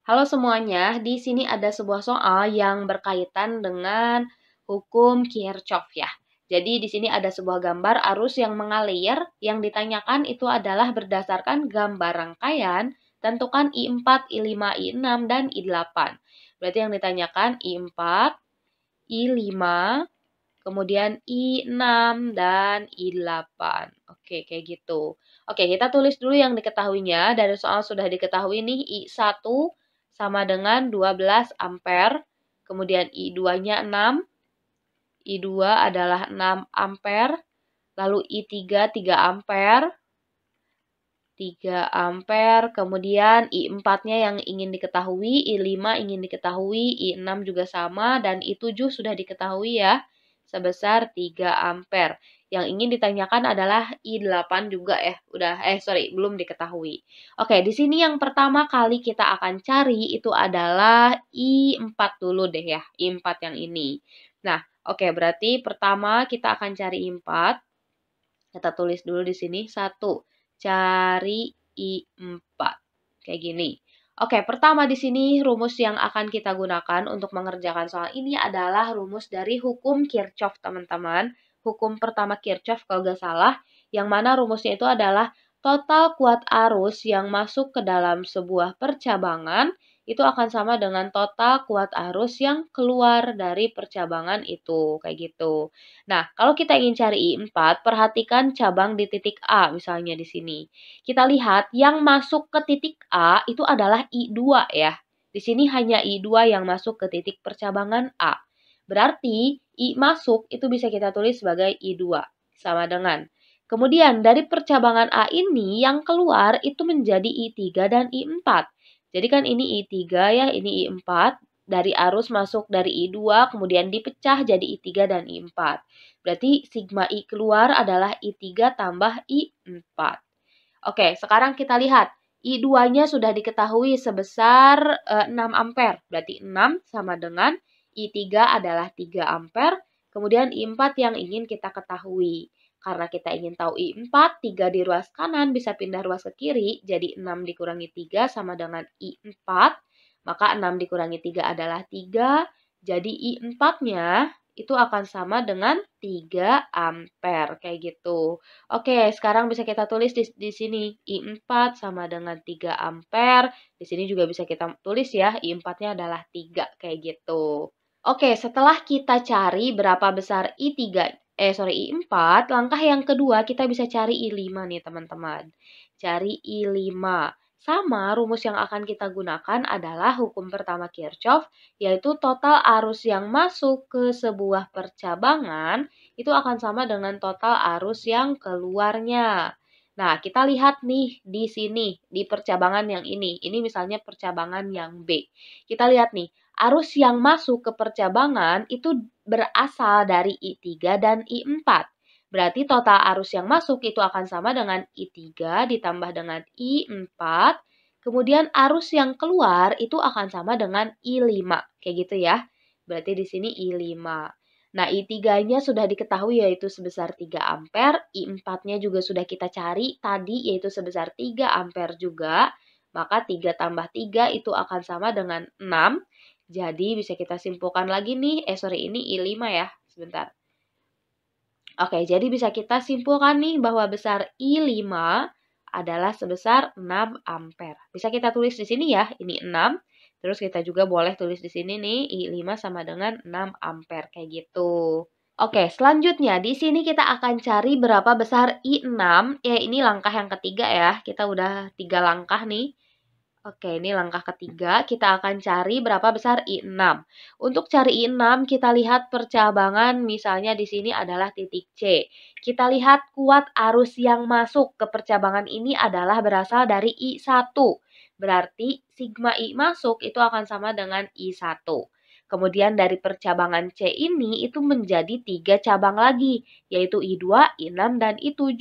Halo semuanya, di sini ada sebuah soal yang berkaitan dengan hukum Kirchhoff ya. Jadi di sini ada sebuah gambar arus yang mengalir, yang ditanyakan itu adalah berdasarkan gambar rangkaian, tentukan I4, I5, I6, dan I8. Berarti yang ditanyakan I4, I5, kemudian I6, dan I8. Oke, kayak gitu. Oke, kita tulis dulu yang diketahuinya. Dari soal sudah diketahui nih, I1 sama dengan 12 ampere. Kemudian I2-nya 6. I2 adalah 6 ampere. Lalu I3, 3 ampere. 3 ampere. Kemudian I4-nya yang ingin diketahui. I5 ingin diketahui. I6 juga sama. Dan I7 sudah diketahui ya. Sebesar 3 ampere. Yang ingin ditanyakan adalah I8 juga ya. Belum diketahui. Oke, di sini yang pertama kali kita akan cari itu adalah I4 dulu deh ya. I4 yang ini. Nah, oke, berarti pertama kita akan cari I4. Kita tulis dulu di sini. 1. Cari I4. Kayak gini. Oke, pertama di sini rumus yang akan kita gunakan untuk mengerjakan soal ini adalah rumus dari hukum Kirchhoff, teman-teman. Hukum pertama Kirchhoff kalau nggak salah, yang mana rumusnya itu adalah total kuat arus yang masuk ke dalam sebuah percabangan itu akan sama dengan total kuat arus yang keluar dari percabangan itu, kayak gitu. Nah, kalau kita ingin cari I4, perhatikan cabang di titik A, misalnya di sini. Kita lihat yang masuk ke titik A itu adalah I2 ya. Di sini hanya I2 yang masuk ke titik percabangan A. Berarti I masuk itu bisa kita tulis sebagai I2. Sama dengan. Kemudian dari percabangan A ini yang keluar itu menjadi I3 dan I4. Jadi kan ini I3 ya, ini I4. Dari arus masuk dari I2 kemudian dipecah jadi I3 dan I4. Berarti sigma I keluar adalah I3 tambah I4. Oke, sekarang kita lihat. I2-nya sudah diketahui sebesar 6 ampere. Berarti 6 sama dengan I3 adalah 3 ampere. Kemudian I4 yang ingin kita ketahui. Karena kita ingin tahu I4, 3 di ruas kanan bisa pindah ruas ke kiri. Jadi 6 dikurangi 3 sama dengan I4. Maka 6 dikurangi 3 adalah 3. Jadi I4-nya itu akan sama dengan 3 ampere. Kayak gitu. Oke, sekarang bisa kita tulis di sini. I4 sama dengan 3 ampere. Di sini juga bisa kita tulis ya, I4-nya adalah 3, kayak gitu. Oke, setelah kita cari berapa besar I4, langkah yang kedua kita bisa cari I5 nih teman-teman. Cari I5. Sama, rumus yang akan kita gunakan adalah hukum pertama Kirchhoff, yaitu total arus yang masuk ke sebuah percabangan itu akan sama dengan total arus yang keluarnya. Nah, kita lihat nih di sini, di percabangan yang ini. Ini misalnya percabangan yang B. Kita lihat nih, arus yang masuk ke percabangan itu berasal dari I3 dan I4. Berarti total arus yang masuk itu akan sama dengan I3 ditambah dengan I4. Kemudian arus yang keluar itu akan sama dengan I5. Kayak gitu ya. Berarti di sini I5. Nah, I3-nya sudah diketahui yaitu sebesar 3 ampere. I4-nya juga sudah kita cari tadi yaitu sebesar 3 ampere juga. Maka 3 tambah 3 itu akan sama dengan 6. Jadi bisa kita simpulkan lagi nih. Ini I5 ya. Sebentar. Oke, jadi bisa kita simpulkan nih bahwa besar I5 adalah sebesar 6 ampere. Bisa kita tulis di sini ya, ini 6. Terus kita juga boleh tulis di sini nih, I5 sama dengan 6 ampere, kayak gitu. Oke, selanjutnya di sini kita akan cari berapa besar I6. Ya, ini langkah yang ketiga ya. Kita udah 3 langkah nih. Oke, ini langkah ketiga. Kita akan cari berapa besar I6. Untuk cari I6, kita lihat percabangan misalnya di sini adalah titik C. Kita lihat kuat arus yang masuk ke percabangan ini adalah berasal dari I1. Berarti sigma I masuk itu akan sama dengan I1. Kemudian dari percabangan C ini itu menjadi 3 cabang lagi, yaitu I2, I6, dan I7.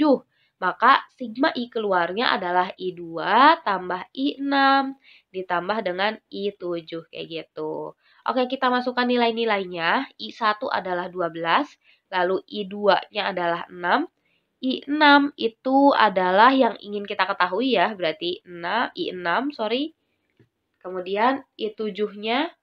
Maka sigma I keluarnya adalah I2 tambah I6 ditambah dengan I7 kayak gitu. Oke, kita masukkan nilai-nilainya. I1 adalah 12, lalu I2-nya adalah 6. I6 itu adalah yang ingin kita ketahui ya, berarti I6, kemudian I7-nya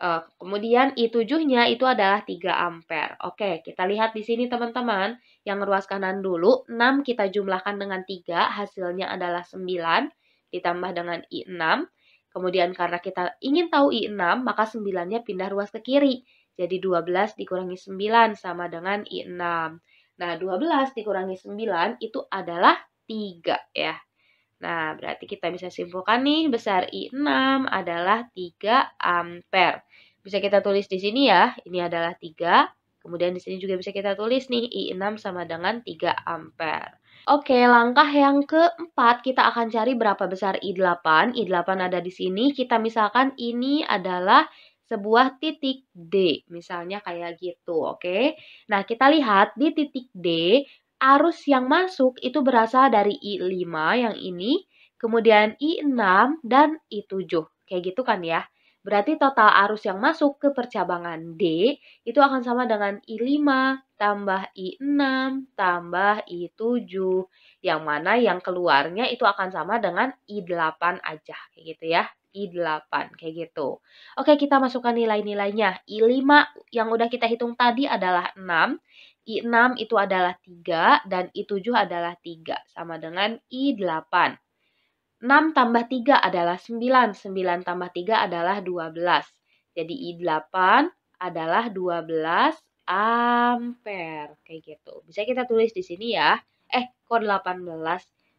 I7-nya itu adalah 3 ampere. Oke, kita lihat di sini teman-teman. Yang ruas kanan dulu, 6 kita jumlahkan dengan 3, hasilnya adalah 9, ditambah dengan I6. Kemudian karena kita ingin tahu I6, maka 9-nya pindah ruas ke kiri. Jadi 12 dikurangi 9 sama dengan I6. Nah, 12 dikurangi 9 itu adalah 3 ya. Nah, berarti kita bisa simpulkan nih, besar I6 adalah 3 ampere. Bisa kita tulis di sini ya, ini adalah 3. Kemudian di sini juga bisa kita tulis nih, I6 sama dengan 3 ampere. Oke, langkah yang keempat, kita akan cari berapa besar I8. I8 ada di sini, kita misalkan ini adalah sebuah titik D. Misalnya kayak gitu, oke. Nah, kita lihat di titik D, arus yang masuk itu berasal dari I5 yang ini, kemudian I6 dan I7. Kayak gitu kan ya. Berarti total arus yang masuk ke percabangan D itu akan sama dengan I5 tambah I6 tambah I7. Yang mana yang keluarnya itu akan sama dengan I8 aja. Kayak gitu ya. I8 kayak gitu. Oke, kita masukkan nilai-nilainya. I5 yang udah kita hitung tadi adalah 6. I6 itu adalah 3 dan I7 adalah 3 sama dengan I8. 6 tambah 3 adalah 9, 9 tambah 3 adalah 12. Jadi I8 adalah 12 ampere. Kayak gitu. Bisa kita tulis di sini ya. Kok 18?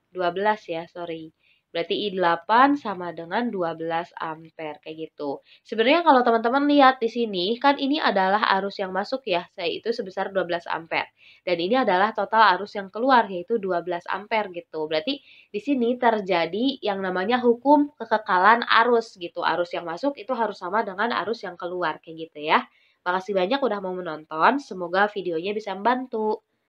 12 ya, sorry. Berarti I8 sama dengan 12 ampere kayak gitu. Sebenarnya kalau teman-teman lihat di sini, kan ini adalah arus yang masuk ya, yaitu sebesar 12 ampere. Dan ini adalah total arus yang keluar, yaitu 12 ampere gitu. Berarti di sini terjadi yang namanya hukum kekekalan arus gitu. Arus yang masuk itu harus sama dengan arus yang keluar kayak gitu ya. Makasih banyak udah mau menonton, semoga videonya bisa membantu.